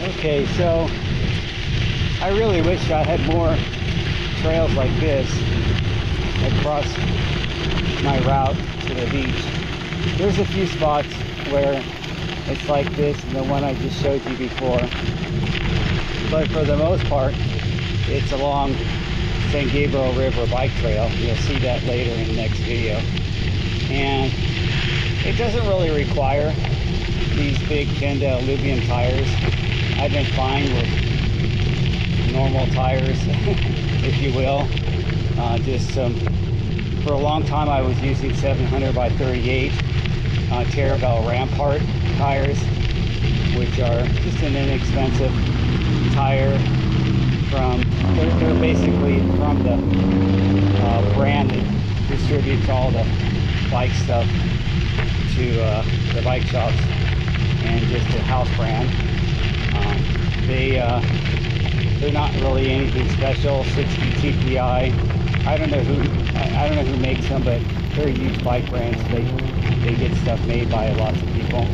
Okay, so I really wish I had more trails like this across my route to the beach. There's a few spots where it's like this and the one I just showed you before, but for the most part it's along San Gabriel River bike trail. You'll see that later in the next video, and it doesn't really require these big Kenda Alluvium tires. I've been fine with normal tires, if you will. For a long time I was using 700 by 38 Terravel Rampart tires, which are just an inexpensive tire they're basically from the brand that distributes all the bike stuff to the bike shops, and just a house brand. They're not really anything special. 60 TPI. I don't know who makes them, but they're huge bike brands. They get stuff made by lots of people.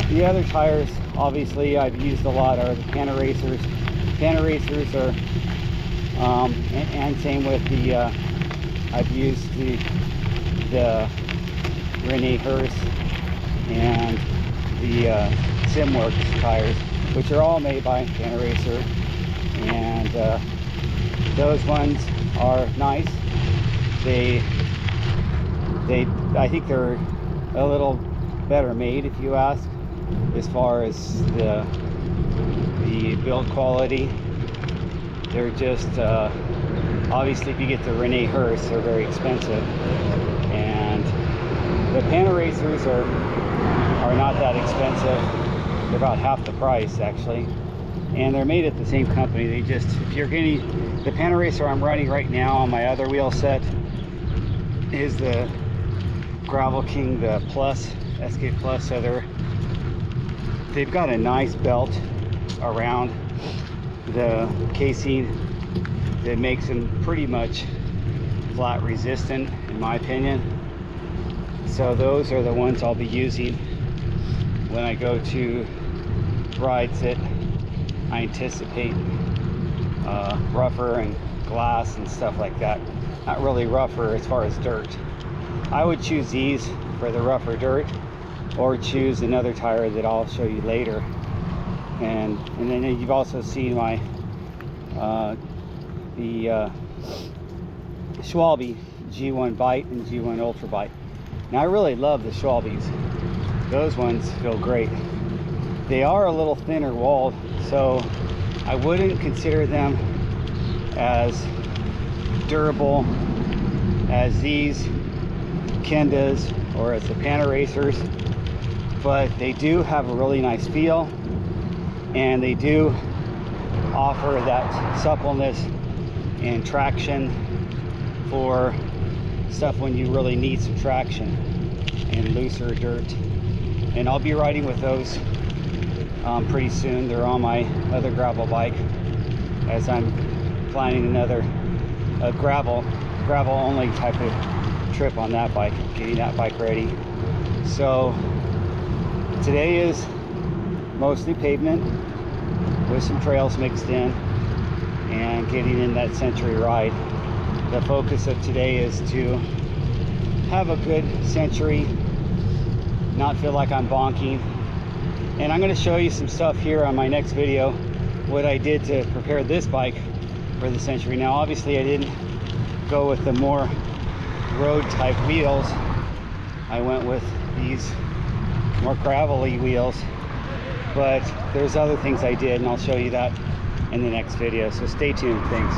The other tires, obviously, I've used a lot are the Panaracers. Panaracers are, and same with the, I've used the Rene Hurst and the Simworks tires, which are all made by Panaracer, and those ones are nice. I think they're a little better made, if you ask, as far as the build quality. They're just obviously, if you get the Rene Hurst, they're very expensive, and the Panaracers are not that expensive. They're about half the price, actually, and they're made at the same company. They just, if you're getting the Panaracer I'm running right now on my other wheel set is the Gravel King, the Plus, SK Plus. So they've got a nice belt around the casing that makes them pretty much flat resistant, in my opinion. So those are the ones I'll be using when I go to rides that I anticipate rougher and glass and stuff like that. Not really rougher as far as dirt. I would choose these for the rougher dirt, or choose another tire that I'll show you later. And then you've also seen my the Schwalbe G1 Bite and G1 Ultra Bite. Now I really love the Schwalbes. Those ones feel great. They are a little thinner walled, so I wouldn't consider them as durable as these Kendas or as the Panaracers, but they do have a really nice feel, and they do offer that suppleness and traction for stuff when you really need some traction and looser dirt. And I'll be riding with those pretty soon. They're on my other gravel bike, as I'm planning another gravel only type of trip on that bike, getting that bike ready. So today is mostly pavement with some trails mixed in, and getting in that Century ride. The focus of today is to have a good Century, not feel like I'm bonking. And I'm going to show you some stuff here on my next video, what I did to prepare this bike for the Century. Now obviously I didn't go with the more road type wheels. I went with these more gravelly wheels, but there's other things I did, and I'll show you that in the next video. So stay tuned. Thanks.